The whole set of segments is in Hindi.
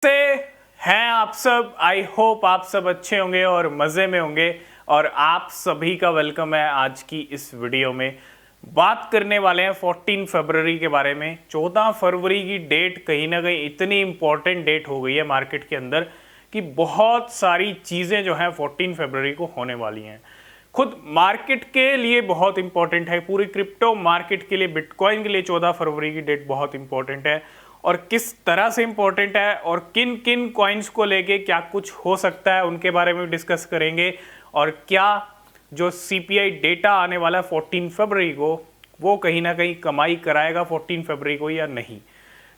से हैं आप सब। आई होप आप सब अच्छे होंगे और मज़े में होंगे और आप सभी का वेलकम है। आज की इस वीडियो में बात करने वाले हैं 14 फरवरी के बारे में। 14 फरवरी की डेट कहीं ना कहीं इतनी इम्पॉर्टेंट डेट हो गई है मार्केट के अंदर कि बहुत सारी चीज़ें जो हैं 14 फरवरी को होने वाली हैं। खुद मार्केट के लिए बहुत इंपॉर्टेंट है, पूरी क्रिप्टो मार्केट के लिए, बिटकॉइन के लिए 14 फरवरी की डेट बहुत इंपॉर्टेंट है। और किस तरह से इंपॉर्टेंट है और किन किन कॉइन्स को लेके क्या कुछ हो सकता है उनके बारे में डिस्कस करेंगे। और क्या जो सीपीआई डेटा आने वाला है 14 फरवरी को, वो कहीं ना कहीं कमाई कराएगा 14 फरवरी को या नहीं।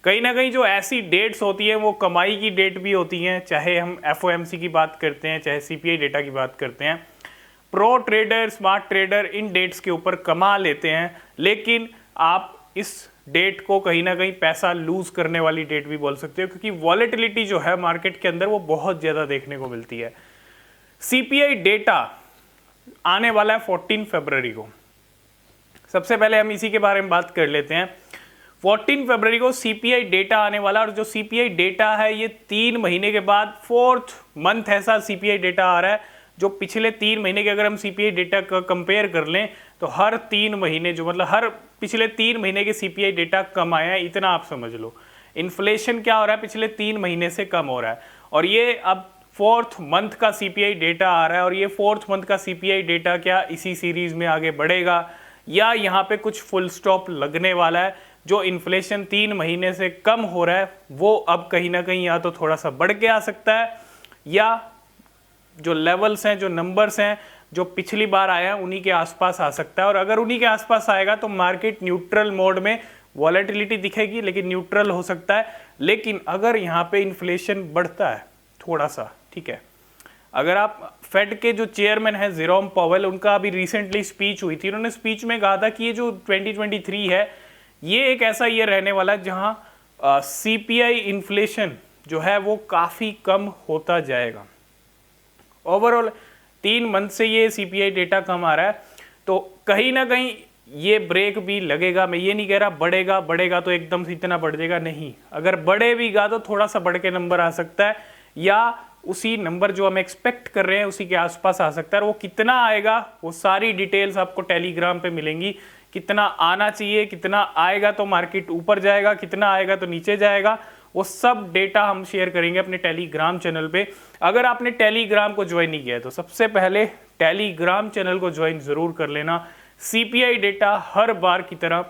कहीं ना कहीं जो ऐसी डेट्स होती हैं वो कमाई की डेट भी होती हैं, चाहे हम एफओएमसी की बात करते हैं चाहे सीपीआई डेटा की बात करते हैं। प्रो ट्रेडर, स्मार्ट ट्रेडर इन डेट्स के ऊपर कमा लेते हैं, लेकिन आप इस डेट को कहीं ना कहीं पैसा लूज करने वाली डेट भी बोल सकते हो, क्योंकि वॉलेटिलिटी जो है मार्केट के अंदर वो बहुत ज़्यादा देखने को मिलती है। सीपीआई डेटा आने वाला है 14 फरवरी को। सबसे पहले हम इसी के बारे में बात कर लेते हैं। 14 फरवरी को सीपीआई डेटा आने वाला, और जो सीपीआई डेटा है ये 3 महीने के बाद 4th मंथ ऐसा सीपीआई डेटा आ रहा है। जो पिछले 3 महीने के अगर हम सीपीआई डेटा का कंपेयर कर लें तो हर 3 महीने जो मतलब हर पिछले 3 महीने के सीपीआई डेटा कम आया है, इतना आप समझ लो। इन्फ्लेशन क्या हो रहा है, पिछले 3 महीने से कम हो रहा है। और ये अब 4th मंथ का सीपीआई डेटा आ रहा है, और ये 4th मंथ का सीपीआई डेटा क्या इसी सीरीज में आगे बढ़ेगा या यहाँ पे कुछ फुल स्टॉप लगने वाला है। जो इन्फ्लेशन 3 महीने से कम हो रहा है वो अब कहीं ना कहीं या तो थोड़ा सा बढ़ के आ सकता है, या जो लेवल्स हैं, जो नंबर्स हैं जो पिछली बार आया है उन्हीं के आसपास आ सकता है। और अगर उन्हीं के आसपास आएगा तो मार्केट न्यूट्रल मोड में, वॉलेटिलिटी दिखेगी लेकिन न्यूट्रल हो सकता है। लेकिन अगर यहाँ पे इन्फ्लेशन बढ़ता है थोड़ा सा, ठीक है, अगर आप फेड के जो चेयरमैन हैं जेरोम पॉवेल, उनका अभी रिसेंटली स्पीच हुई थी, उन्होंने स्पीच में कहा था कि ये जो 2023 है ये एक ऐसा ईयर रहने वाला है जहाँ सीपीआई इन्फ्लेशन जो है वो काफ़ी कम होता जाएगा। ओवरऑल 3 मंथ से ये सीपीआई डेटा कम आ रहा है, तो कहीं ना कहीं ये ब्रेक भी लगेगा। मैं ये नहीं कह रहा बढ़ेगा तो एकदम से इतना बढ़ जाएगा, नहीं। अगर बढ़े भी गा तो थोड़ा सा बढ़ के नंबर आ सकता है, या उसी नंबर जो हम एक्सपेक्ट कर रहे हैं उसी के आसपास आ सकता है। और वो कितना आएगा वो सारी डिटेल्स आपको टेलीग्राम पे मिलेंगी। कितना आना चाहिए, कितना आएगा तो मार्केट ऊपर जाएगा, कितना आएगा तो नीचे जाएगा, वो सब डेटा हम शेयर करेंगे अपने टेलीग्राम चैनल पे। अगर आपने टेलीग्राम को ज्वाइन नहीं किया है तो सबसे पहले टेलीग्राम चैनल को ज्वाइन ज़रूर कर लेना। सीपीआई डेटा हर बार की तरह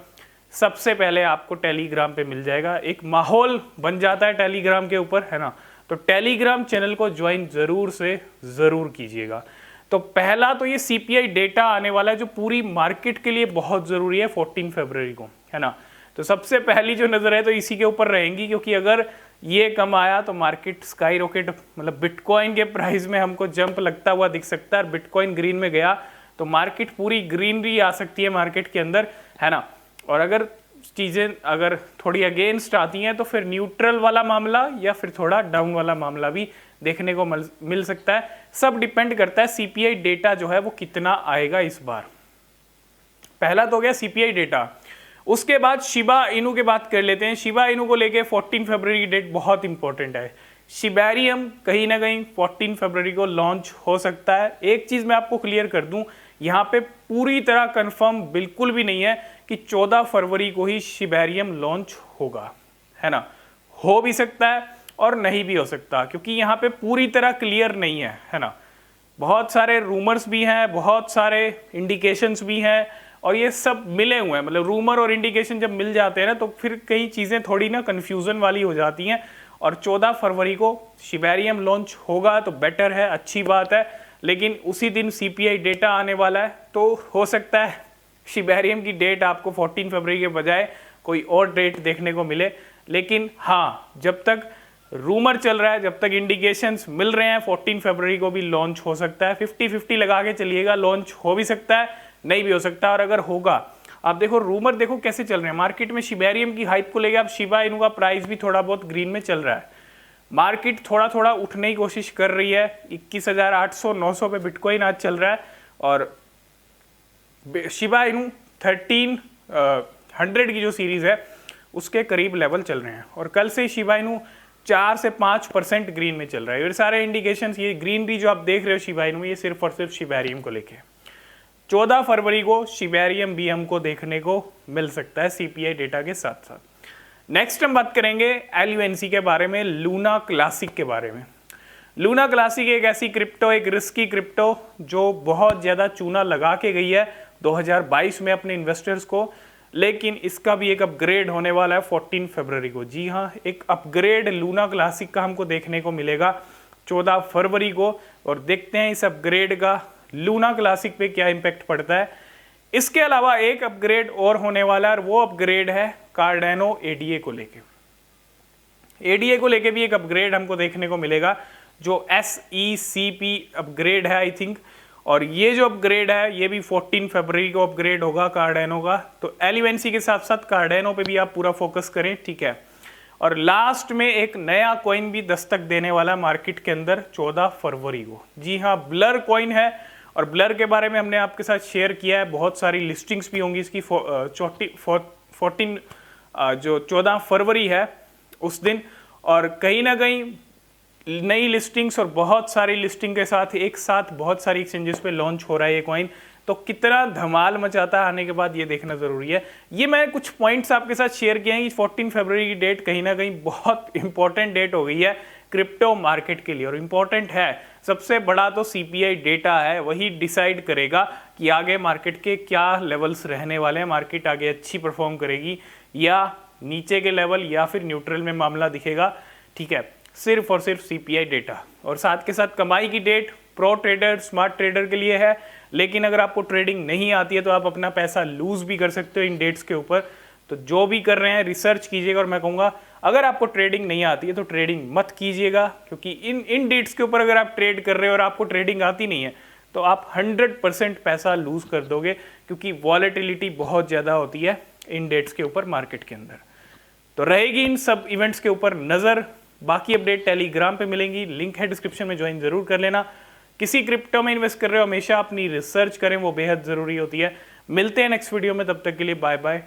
सबसे पहले आपको टेलीग्राम पे मिल जाएगा। एक माहौल बन जाता है टेलीग्राम के ऊपर, है ना। तो टेलीग्राम चैनल को ज्वाइन ज़रूर से ज़रूर कीजिएगा। तो पहला तो ये सीपीआई डेटा आने वाला है जो पूरी मार्केट के लिए बहुत ज़रूरी है 14 फरवरी को, है ना। तो सबसे पहली जो नज़र है तो इसी के ऊपर रहेंगी, क्योंकि अगर ये कम आया तो मार्केट स्काई रॉकेट, मतलब बिटकॉइन के प्राइस में हमको जंप लगता हुआ दिख सकता है। और बिटकॉइन ग्रीन में गया तो मार्केट पूरी ग्रीनरी आ सकती है मार्केट के अंदर, है ना। और अगर चीज़ें अगर थोड़ी अगेंस्ट आती हैं तो फिर न्यूट्रल वाला मामला या फिर थोड़ा डाउन वाला मामला भी देखने को मिल सकता है। सब डिपेंड करता है सीपीआई डेटा जो है वो कितना आएगा इस बार। पहला तो हो गया सीपीआई डेटा। उसके बाद शिबा इनू की बात कर लेते हैं। शिबा इनू को लेके 14 फरवरी की डेट बहुत इंपॉर्टेंट है। शिबेरियम कहीं ना कहीं 14 फरवरी को लॉन्च हो सकता है। एक चीज़ मैं आपको क्लियर कर दूं, यहाँ पे पूरी तरह कंफर्म बिल्कुल भी नहीं है कि 14 फरवरी को ही शिबेरियम लॉन्च होगा, है ना। हो भी सकता है और नहीं भी हो सकता, क्योंकि यहाँ पे पूरी तरह क्लियर नहीं है ना। बहुत सारे रूमर्स भी हैं, बहुत सारे इंडिकेशंस भी हैं, और ये सब मिले हुए हैं। मतलब रूमर और इंडिकेशन जब मिल जाते हैं ना तो फिर कई चीज़ें थोड़ी ना कन्फ्यूज़न वाली हो जाती हैं। और 14 फरवरी को शिबेरियम लॉन्च होगा तो बेटर है, अच्छी बात है। लेकिन उसी दिन सीपीआई डेटा आने वाला है, तो हो सकता है शिबेरियम की डेट आपको 14 फरवरी के बजाय कोई और डेट देखने को मिले। लेकिन हाँ, जब तक रूमर चल रहा है, जब तक इंडिकेशंस मिल रहे हैं, 14 फरवरी को भी लॉन्च हो सकता है। 50-50 लगा के चलिएगा, लॉन्च हो भी सकता है, नहीं भी हो सकता। और अगर होगा, आप देखो रूमर देखो कैसे चल रहे हैं मार्केट में। शिबेरियम की हाइप को लेकर अब शिबा इनू का प्राइस भी थोड़ा बहुत ग्रीन में चल रहा है। मार्केट थोड़ा थोड़ा उठने की कोशिश कर रही है। 21,800-900 पे बिटकॉइन आज चल रहा है, और शिबा इनू 1300 की जो सीरीज़ है उसके करीब लेवल चल रहे हैं। और कल से शिबा इनू 4 से 5% ग्रीन में चल रहा है। ये सारे इंडिकेशंस, ये ग्रीनरी जो आप देख रहे हो शिबा इनू में, ये सिर्फ और सिर्फ शिबेरियम को लेके 14 फरवरी को शिबेरियम भी हमको देखने को मिल सकता है सीपीआई डेटा के साथ साथ। नेक्स्ट हम बात करेंगे LUNC के बारे में, लूना क्लासिक के बारे में। लूना क्लासिक एक ऐसी क्रिप्टो, एक रिस्की क्रिप्टो जो बहुत ज़्यादा चूना लगा के गई है 2022 में अपने इन्वेस्टर्स को, लेकिन इसका भी एक अपग्रेड होने वाला है 14 फरवरी को। जी हाँ, एक अपग्रेड लूना क्लासिक का हमको देखने को मिलेगा 14 फरवरी को, और देखते हैं इस अपग्रेड का लूना क्लासिक पे क्या इम्पैक्ट पड़ता है। इसके अलावा एक अपग्रेड और होने वाला है, और वो अपग्रेड है कार्डेनो ADA को लेके। ADA को लेके भी एक अपग्रेड हमको देखने को मिलेगा जो SECP अपग्रेड है आई थिंक, और ये जो अपग्रेड है ये भी 14 फरवरी को अपग्रेड होगा कार्डेनो का। तो LUNC के साथ साथ कार्डेनो पे भी आप पूरा फोकस करें, ठीक है। और लास्ट में एक नया कॉइन भी दस्तक देने वाला मार्केट के अंदर 14 फरवरी को। जी हाँ, ब्लर कॉइन है, और ब्लर के बारे में हमने आपके साथ शेयर किया है, बहुत सारी लिस्टिंग्स भी होंगी इसकी 14 फरवरी है उस दिन, और कहीं ना कहीं नई लिस्टिंग्स और बहुत सारी लिस्टिंग के साथ एक साथ बहुत सारी एक्सचेंजेस पे लॉन्च हो रहा है ये कॉइन। तो कितना धमाल मचाता है आने के बाद ये देखना ज़रूरी है। ये मैं कुछ पॉइंट्स आपके साथ शेयर किए हैं कि 14 फरवरी की डेट कहीं ना कहीं बहुत इंपॉर्टेंट डेट हो गई है क्रिप्टो मार्केट के लिए, और इम्पॉर्टेंट है। सबसे बड़ा तो CPI डेटा है, वही डिसाइड करेगा कि आगे मार्केट के क्या लेवल्स रहने वाले हैं, मार्केट आगे अच्छी परफॉर्म करेगी या नीचे के लेवल या फिर न्यूट्रल में मामला दिखेगा, ठीक है। सिर्फ और सिर्फ CPI डेटा, और साथ के साथ कमाई की date pro trader, smart trader के लिए है, लेकिन अगर आपको ट्रेडिंग नहीं आती है तो आप अपना पैसा लूज भी कर सकते हो इन डेट्स के ऊपर। तो जो भी कर रहे हैं रिसर्च कीजिएगा, और मैं कहूँगा अगर आपको ट्रेडिंग नहीं आती है तो ट्रेडिंग मत कीजिएगा, क्योंकि इन डेट्स के ऊपर अगर आप ट्रेड कर रहे हो और आपको ट्रेडिंग आती नहीं है तो आप 100% पैसा लूज कर दोगे, क्योंकि वॉलेटिलिटी बहुत ज़्यादा होती है इन डेट्स के ऊपर मार्केट के अंदर। तो रहेगी इन सब इवेंट्स के ऊपर नज़र। बाकी अपडेट टेलीग्राम पे मिलेंगी, लिंक है डिस्क्रिप्शन में, ज्वाइन जरूर कर लेना। किसी क्रिप्टो में इन्वेस्ट कर रहे हो हमेशा अपनी रिसर्च करें, वो बेहद ज़रूरी होती है। मिलते हैं नेक्स्ट वीडियो में, तब तक के लिए बाय बाय।